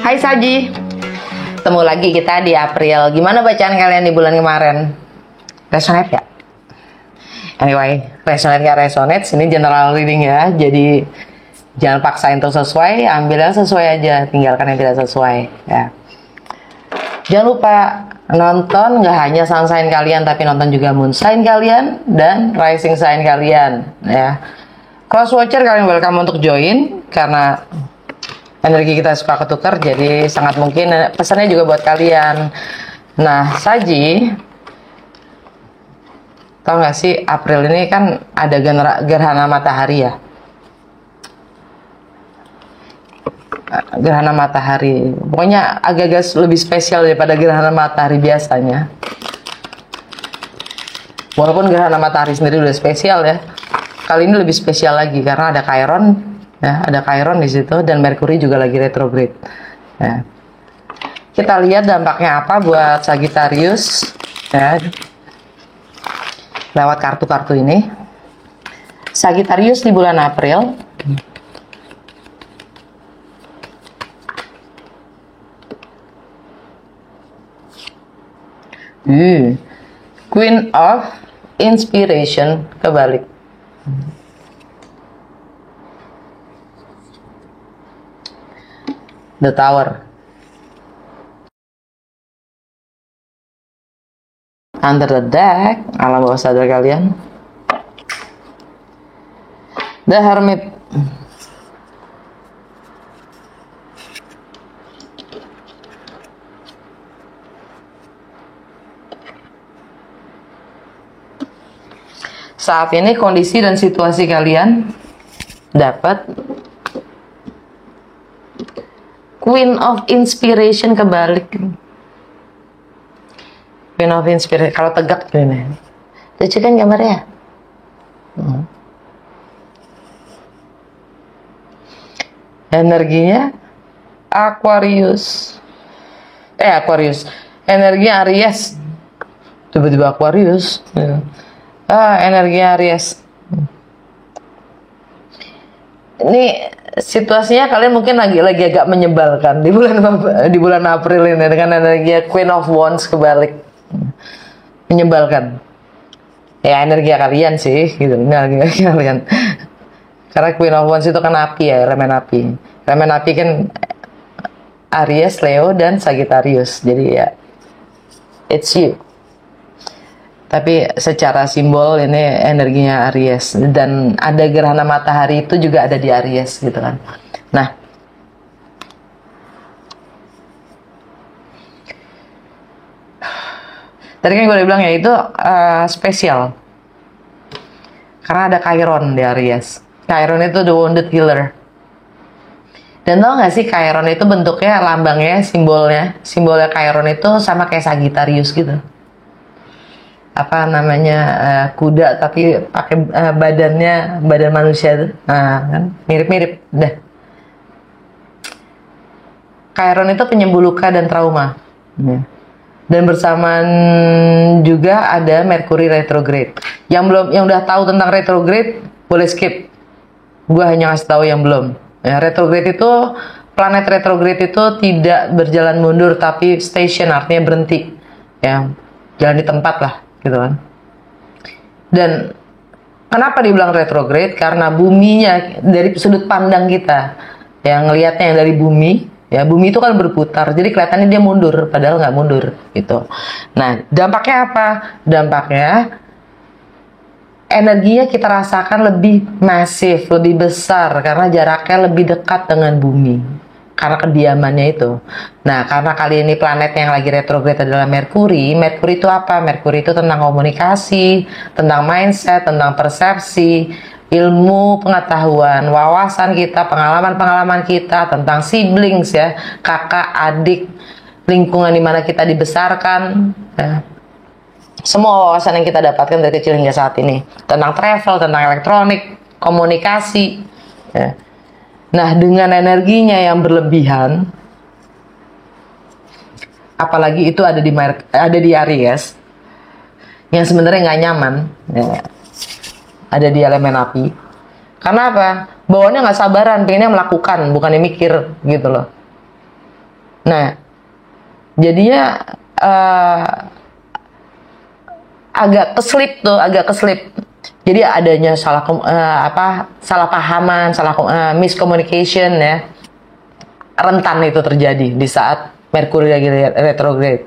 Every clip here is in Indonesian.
Hai Saji, ketemu lagi kita di April. Gimana bacaan kalian di bulan kemarin? Resonate ya? Anyway, resonate gak resonate, ini general reading ya. Jadi jangan paksain untuk sesuai, ambil yang sesuai aja, tinggalkan yang tidak sesuai ya. Jangan lupa nonton gak hanya sun sign kalian, tapi nonton juga moon sign kalian dan rising sign kalian ya. Cross watcher kalian welcome untuk join karena energi kita suka ketukar, jadi sangat mungkin pesannya juga buat kalian. Nah, Saji, tau gak sih April ini kan ada gerhana matahari ya. Gerhana matahari, pokoknya agak-agak lebih spesial daripada gerhana matahari biasanya. Walaupun gerhana matahari sendiri udah spesial ya, kali ini lebih spesial lagi karena ada Chiron. Ya, ada Chiron di situ dan Merkuri juga lagi retrograde. Ya. Kita lihat dampaknya apa buat Sagittarius ya. Lewat kartu-kartu ini. Sagittarius di bulan April. Queen of Inspiration kebalik. The Tower. Under the deck, alam bawah sadar kalian. The Hermit. Saat ini kondisi dan situasi kalian dapat Queen of Inspiration kebalik. Queen of Inspiration kalau tegak gini. Lucu kan gambarnya? Energinya Aquarius. Energinya Aries. Tiba-tiba Aquarius. Energinya Aries. Ini situasinya kalian mungkin lagi agak menyebalkan di bulan April ini dengan energi Queen of Wands kebalik, menyebalkan ya. Energi kalian sih gitu, energi kalian karena Queen of Wands itu kan api ya, elemen api kan Aries, Leo dan Sagittarius, jadi ya it's you. Tapi secara simbol ini energinya Aries dan ada gerhana matahari itu juga ada di Aries gitu kan. Nah, tadi kan gue bilang ya itu spesial karena ada Chiron di Aries. Chiron itu the wounded healer. Dan tau gak sih Chiron itu bentuknya, lambangnya, simbolnya Chiron itu sama kayak Sagittarius gitu. Apa namanya, kuda tapi pakai badan manusia itu, nah kan mirip-mirip dah. Chiron itu penyembuh luka dan trauma dan bersamaan juga ada Merkuri retrograde. Yang udah tahu tentang retrograde boleh skip, gua hanya ngasih tahu yang belum ya. Retrograde itu, planet retrograde itu tidak berjalan mundur tapi station, artinya berhenti ya, jalan di tempat lah gitu kan. Dan kenapa dibilang retrograde? Karena buminya dari sudut pandang kita yang ngelihatnya yang dari bumi ya, bumi itu kan berputar, jadi kelihatannya dia mundur padahal nggak mundur gitu. Nah, dampaknya apa? Dampaknya energinya kita rasakan lebih masif, lebih besar karena jaraknya lebih dekat dengan bumi karena kediamannya itu. Nah, karena kali ini planet yang lagi retrograde adalah Merkuri. Merkuri itu apa? Merkuri itu tentang komunikasi, tentang mindset, tentang persepsi, ilmu, pengetahuan, wawasan kita, pengalaman-pengalaman kita, tentang siblings ya, kakak, adik, lingkungan di mana kita dibesarkan ya. Semua wawasan yang kita dapatkan dari kecil hingga saat ini, tentang travel, tentang elektronik, komunikasi ya. Nah, dengan energinya yang berlebihan, apalagi itu ada di Aries, yang sebenarnya nggak nyaman, ya, ada di elemen api. Karena apa? Bawaannya nggak sabaran, pengennya melakukan, bukannya mikir gitu loh. Nah, jadinya agak keslip. Jadi adanya salah pahaman, miscommunication ya, rentan itu terjadi di saat Merkuri lagi retrograde.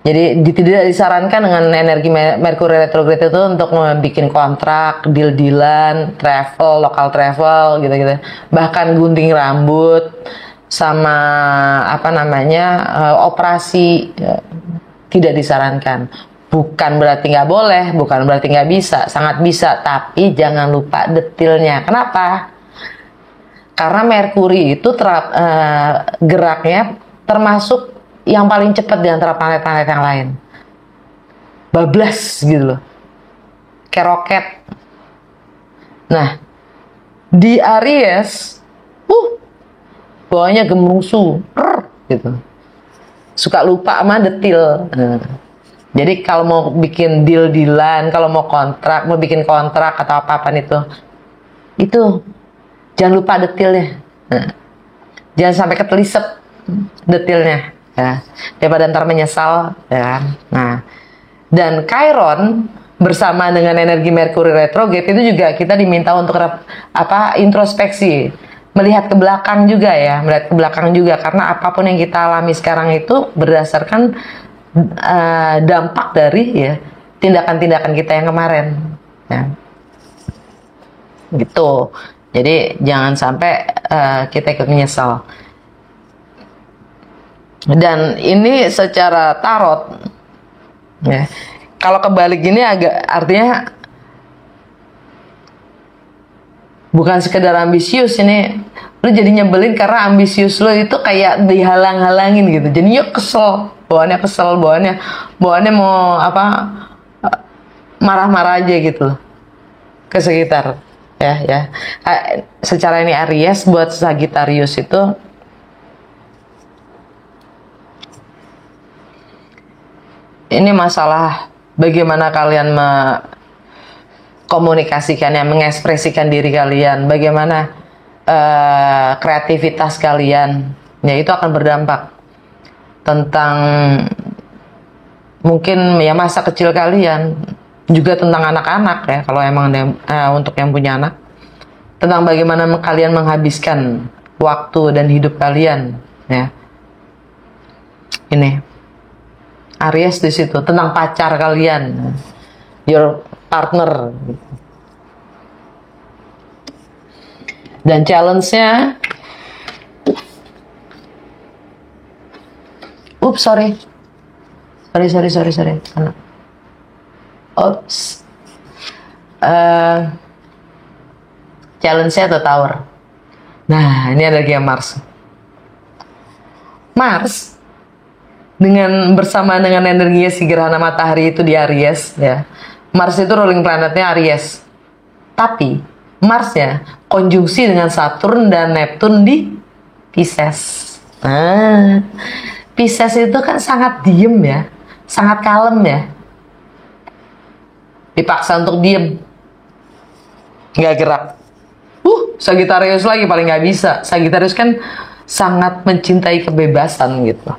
Jadi tidak disarankan dengan energi Merkuri retrograde itu untuk bikin kontrak, deal-dealan, lokal travel gitu-gitu. Bahkan gunting rambut sama operasi tidak disarankan. Bukan berarti nggak boleh, bukan berarti nggak bisa, sangat bisa, tapi jangan lupa detailnya. Kenapa? Karena Merkuri itu geraknya termasuk yang paling cepat di antara planet-planet yang lain. Bablas gitu loh. Kayak roket. Nah, di Aries, bawahnya gemurusu, gitu. Suka lupa sama detail. Jadi kalau mau bikin deal-dealan, kalau mau bikin kontrak atau apa-apa itu jangan lupa detailnya. Jangan sampai ketelisep detailnya, ya. Daripada ntar menyesal, ya kan. Nah, dan Chiron bersama dengan energi Merkuri retrograde itu juga kita diminta untuk introspeksi, melihat ke belakang juga ya, karena apapun yang kita alami sekarang itu berdasarkan dampak dari ya tindakan-tindakan kita yang kemarin, ya. Gitu. Jadi jangan sampai kita ikut menyesal. Dan ini secara tarot, ya. Kalau kebalik gini artinya bukan sekedar ambisius, ini lu jadi nyebelin karena ambisius lu itu kayak dihalang-halangin gitu. Jadinya kesel, bawaannya mau marah-marah aja gitu ke sekitar, ya. Secara ini Aries buat Sagittarius itu ini masalah bagaimana kalian komunikasikannya, mengekspresikan diri kalian, bagaimana kreativitas kalian, ya itu akan berdampak tentang mungkin ya masa kecil kalian, juga tentang anak-anak ya kalau emang untuk yang punya anak, tentang bagaimana kalian menghabiskan waktu dan hidup kalian, ya. Ini Aries di situ tentang pacar kalian, your partner. Dan challenge-nya, sorry. Challenge-nya The Tower. Nah, ini energi Mars. Bersamaan dengan energinya si gerhana matahari itu di Aries, ya. Mars itu ruling planetnya Aries. Tapi Marsnya konjungsi dengan Saturn dan Neptune di Pisces. Nah, Pisces itu kan sangat diem ya, sangat kalem ya. Dipaksa untuk diem, nggak gerak. Sagittarius lagi paling nggak bisa. Sagittarius kan sangat mencintai kebebasan gitu.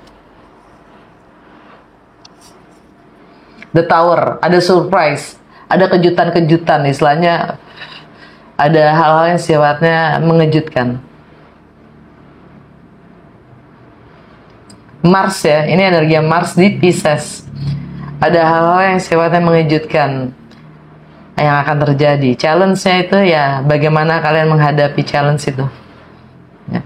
The Tower, ada surprise, ada kejutan-kejutan, istilahnya ada hal-hal yang sifatnya mengejutkan. Mars ya, ini energi Mars di Pisces. Ada hal-hal yang sifatnya mengejutkan yang akan terjadi. Challenge-nya itu ya bagaimana kalian menghadapi challenge itu. Ya.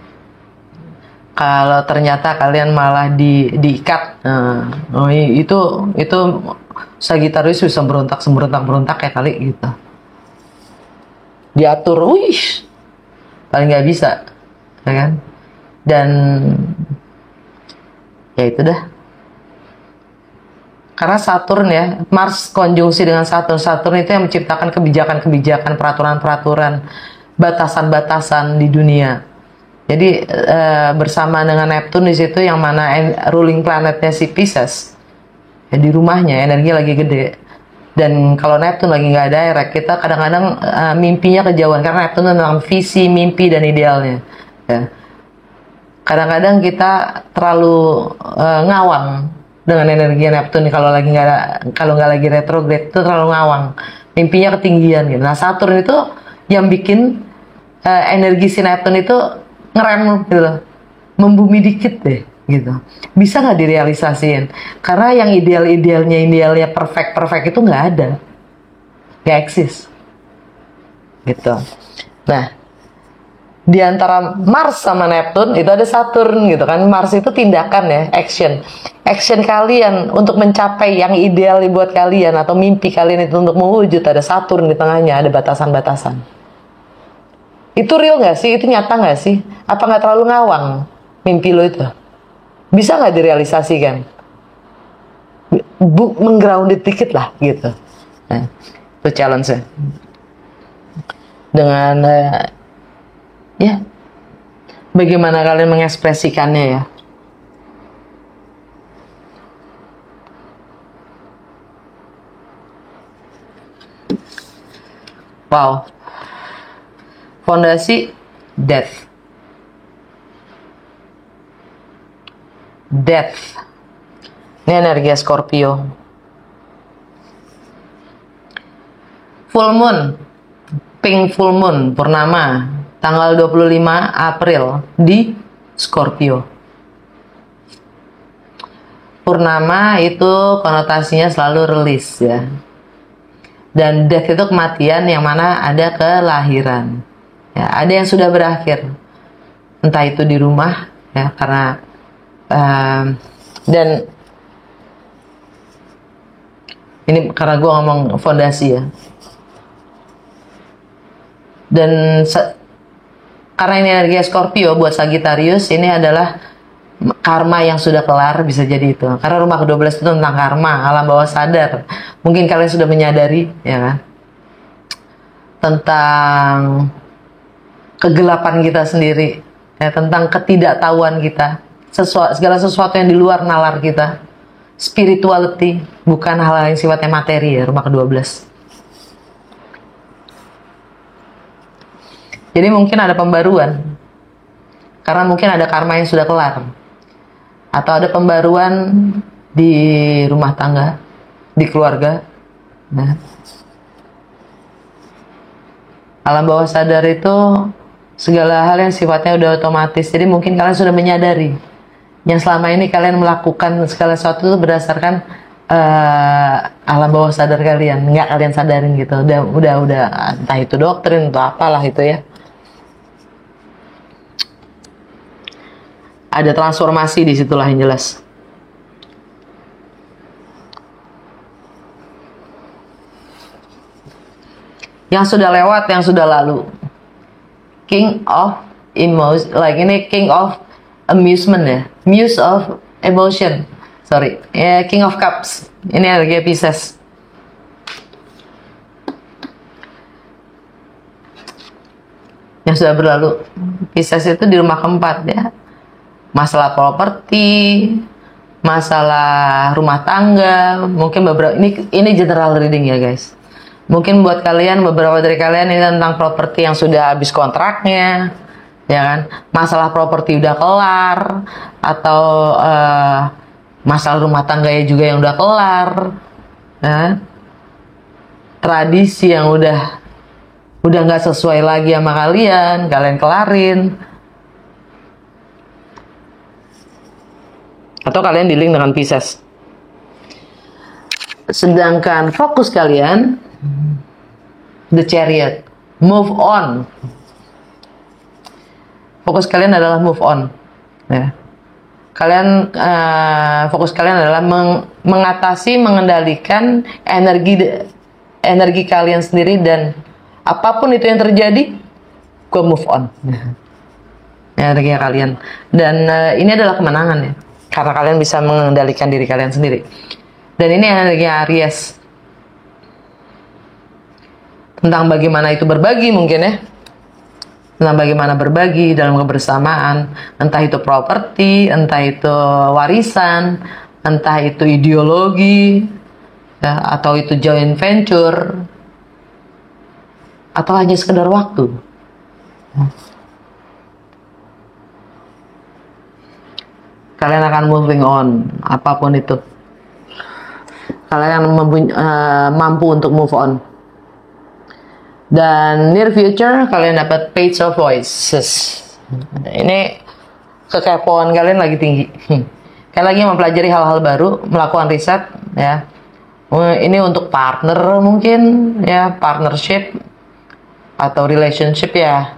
Kalau ternyata kalian malah diikat, itu Sagittarius bisa berontak ya kali gitu. Diatur, paling nggak bisa, ya kan? Dan ya itu dah. Karena Saturn ya, Mars konjungsi dengan Saturn itu yang menciptakan kebijakan-kebijakan, peraturan-peraturan, batasan-batasan di dunia. Jadi bersama dengan Neptune di situ yang mana ruling planetnya si Pisces. Ya, di rumahnya energi lagi gede. Dan kalau Neptune lagi nggak direct, kita kadang-kadang mimpinya kejauhan karena Neptune tentang visi, mimpi dan idealnya. Ya. Kadang-kadang kita terlalu ngawang dengan energi Neptune kalau nggak lagi retrograde itu terlalu ngawang, mimpinya ketinggian gitu. Nah Saturn itu yang bikin energi si Neptune itu ngerem gitu loh, membumi dikit deh gitu. Bisa nggak direalisasiin? Karena yang idealnya perfect itu nggak ada, nggak eksis gitu. Nah di antara Mars sama Neptune itu ada Saturn gitu kan. Mars itu tindakan ya, action kalian untuk mencapai yang ideal buat kalian atau mimpi kalian itu untuk mewujud. Ada Saturn di tengahnya, ada batasan-batasan. Itu real nggak sih? Itu nyata nggak sih? Apa nggak terlalu ngawang mimpi lo itu? Bisa nggak direalisasikan? Menggrounded dikit lah gitu. Nah, itu challenge-nya. Dengan ya, bagaimana kalian mengekspresikannya ya? Wow. Fondasi death. Ini energi Scorpio. Full moon, pink full moon, purnama, tanggal 25 April di Scorpio. Purnama itu konotasinya selalu rilis ya. Dan death itu kematian yang mana ada kelahiran. Ya, ada yang sudah berakhir. Entah itu di rumah ya, karena dan ini karena gue ngomong fondasi ya. Dan karena ini energi Scorpio buat Sagittarius, ini adalah karma yang sudah kelar, bisa jadi itu. Karena rumah ke-12 itu tentang karma, alam bawah sadar. Mungkin kalian sudah menyadari, ya kan? Tentang kegelapan kita sendiri, ya, tentang ketidaktahuan kita, segala sesuatu yang di luar nalar kita. Spirituality, bukan hal yang sifatnya materi ya, rumah ke-12. Jadi mungkin ada pembaruan, karena mungkin ada karma yang sudah kelar. Atau ada pembaruan di rumah tangga, di keluarga. Nah, alam bawah sadar itu segala hal yang sifatnya udah otomatis. Jadi mungkin kalian sudah menyadari yang selama ini kalian melakukan segala sesuatu itu berdasarkan alam bawah sadar kalian, nggak kalian sadarin gitu. Udah entah itu doktrin atau apalah itu ya. Ada transformasi di situlah yang jelas. Yang sudah lewat, yang sudah lalu. King of emotion, like ini King of amusement ya, Muse of emotion. Sorry, King of Cups. Ini energi Pisces. Yang sudah berlalu. Pisces itu di rumah keempat ya. Masalah properti, masalah rumah tangga, mungkin beberapa ini general reading ya guys. Mungkin buat kalian, beberapa dari kalian ini tentang properti yang sudah habis kontraknya, ya kan? Masalah properti udah kelar, atau masalah rumah tangganya juga yang udah kelar, ya? Tradisi yang udah nggak sesuai lagi sama kalian kelarin. Atau kalian dealing dengan Pisces. Sedangkan fokus kalian, The Chariot, move on. Fokus kalian adalah move on. Ya. Kalian fokus kalian adalah mengatasi, mengendalikan energi kalian sendiri, dan apapun itu yang terjadi, go move on. Energi kalian. Dan ini adalah kemenangan ya. Karena kalian bisa mengendalikan diri kalian sendiri. Dan ini energi Aries. Tentang bagaimana itu berbagi mungkin ya. Tentang bagaimana berbagi dalam kebersamaan. Entah itu properti, entah itu warisan, entah itu ideologi, ya, atau itu joint venture, atau hanya sekedar waktu. Kalian akan moving on, apapun itu. Kalian mampu untuk move on. Dan near future kalian dapat page of voices. Ini kekepoan kalian lagi tinggi. Kalian lagi mempelajari hal-hal baru, melakukan riset, ya. Ini untuk partner mungkin, ya, partnership atau relationship, ya,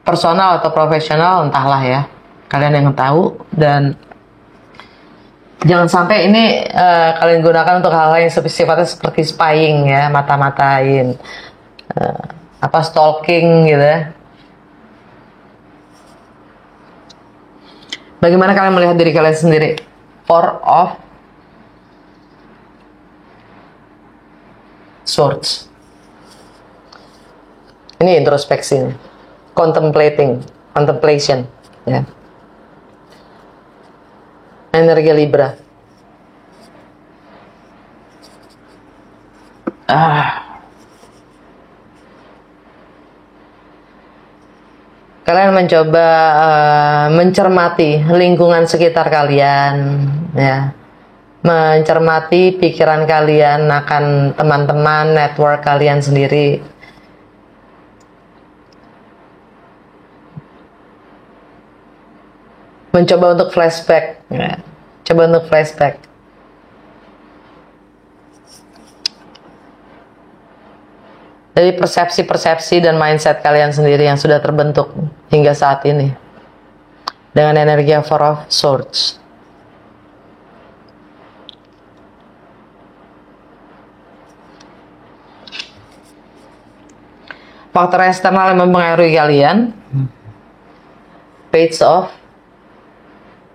personal atau profesional, entahlah ya. Kalian yang tahu. Dan jangan sampai ini kalian gunakan untuk hal-hal yang sifatnya seperti spying, ya, mata-matain, stalking gitu ya. Bagaimana kalian melihat diri kalian sendiri? Four of Swords. Ini introspeksi, contemplation, ya. Energi Libra. Kalian mencoba mencermati lingkungan sekitar kalian, ya. Mencermati pikiran kalian akan teman-teman, network kalian sendiri. Mencoba untuk flashback, ya. Coba untuk flashback. Dari persepsi-persepsi dan mindset kalian sendiri yang sudah terbentuk hingga saat ini. Dengan energi Four of Swords. Faktor eksternal yang mempengaruhi kalian. Page of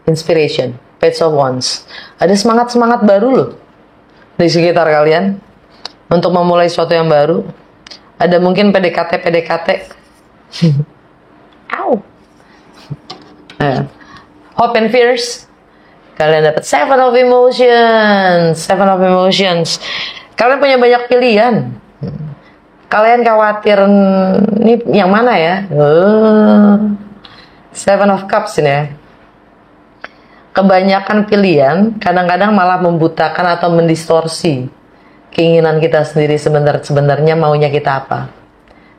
Inspiration, Page of Wands. Ada semangat-semangat baru loh di sekitar kalian untuk memulai sesuatu yang baru. Ada mungkin PDKT. Ow. Hope and Fears. Kalian dapat Seven of Emotions. Kalian punya banyak pilihan. Kalian khawatir ini yang mana ya? Seven of Cups ini ya. Kebanyakan pilihan kadang-kadang malah membutakan atau mendistorsi keinginan kita sendiri sebenarnya maunya kita apa.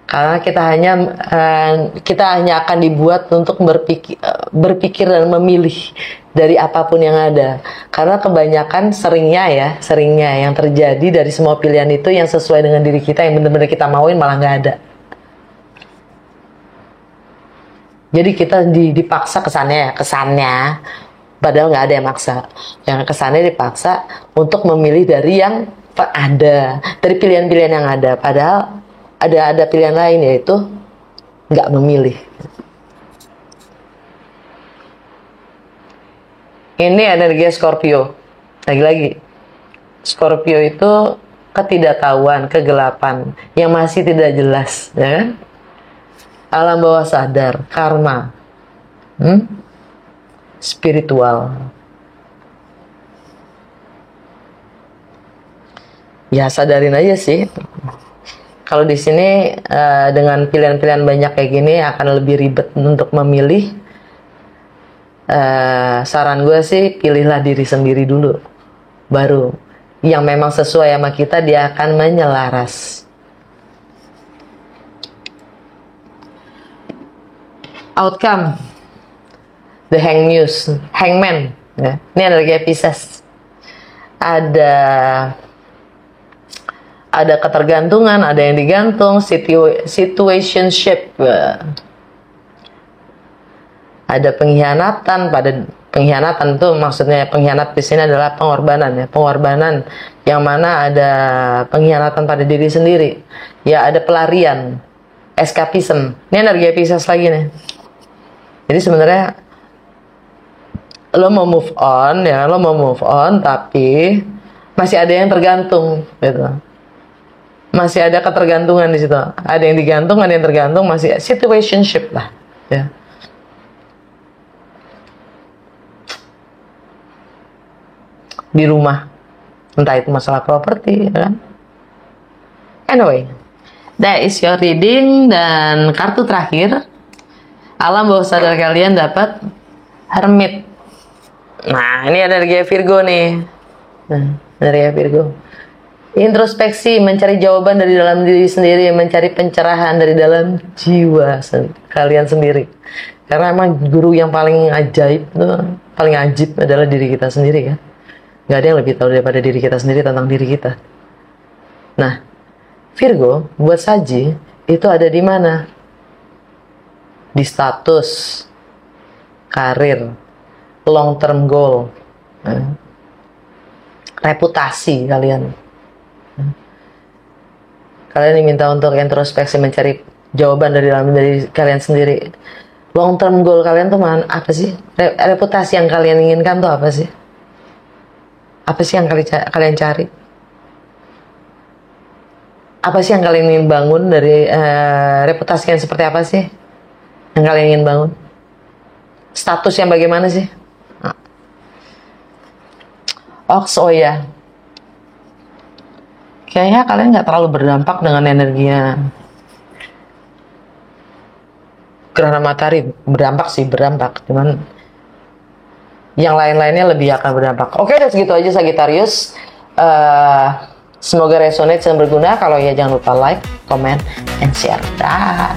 Karena kita hanya akan dibuat untuk berpikir dan memilih dari apapun yang ada. Karena kebanyakan seringnya yang terjadi dari semua pilihan itu yang sesuai dengan diri kita, yang benar-benar kita mauin malah nggak ada. Jadi kita dipaksa kesannya, padahal nggak ada yang maksa. Yang kesannya dipaksa untuk memilih dari yang ada, dari pilihan-pilihan yang ada. Padahal ada pilihan lain, yaitu nggak memilih. Ini energi Scorpio. Lagi-lagi, Scorpio itu ketidaktahuan, kegelapan, yang masih tidak jelas, ya kan? Alam bawah sadar, karma, spiritual. Ya sadarin aja sih. Kalau di sini dengan pilihan-pilihan banyak kayak gini akan lebih ribet untuk memilih. Saran gue sih pilihlah diri sendiri dulu, baru yang memang sesuai sama kita dia akan menyelaras. Outcome, the hangman, ya. Ini energi Pisces. Ada ketergantungan, ada yang digantung, situationship. Ada pengkhianatan tuh maksudnya pengkhianat di sini adalah pengorbanan, ya. Pengorbanan yang mana ada pengkhianatan pada diri sendiri. Ya, ada pelarian, escapism. Ini energi Pisces lagi nih. Jadi sebenarnya lo mau move on, tapi masih ada yang tergantung, gitu. Masih ada ketergantungan di situ. Ada yang digantung, ada yang tergantung, masih situationship lah, ya. Di rumah, entah itu masalah properti, ya kan? Anyway, that is your reading. Dan kartu terakhir, alam bawah sadar kalian dapat Hermit. Nah, ini energi Virgo nih. Nah, energi Virgo. Introspeksi, mencari jawaban dari dalam diri sendiri, mencari pencerahan dari dalam jiwa kalian sendiri. Karena emang guru yang paling ajaib, paling ajib adalah diri kita sendiri kan. Gak ada yang lebih tahu daripada diri kita sendiri tentang diri kita. Nah, Virgo buat Saji itu ada di mana? Di status, karir, long term goal, reputasi kalian. Kalian diminta untuk introspeksi, mencari jawaban dari dalam diri kalian sendiri. Long term goal kalian tuh mana? Apa sih? Reputasi yang kalian inginkan tuh apa sih? Apa sih yang kalian cari? Apa sih yang kalian ingin bangun dari reputasi yang seperti apa sih? Yang kalian ingin bangun? Status yang bagaimana sih? Oh ya. Kayaknya kalian nggak terlalu berdampak dengan energinya gerhana matahari. Berdampak, cuman yang lain-lainnya lebih akan berdampak. Oke, udah segitu aja Sagittarius. Semoga resonate dan berguna. Kalau ya jangan lupa like, comment, and share. Dah.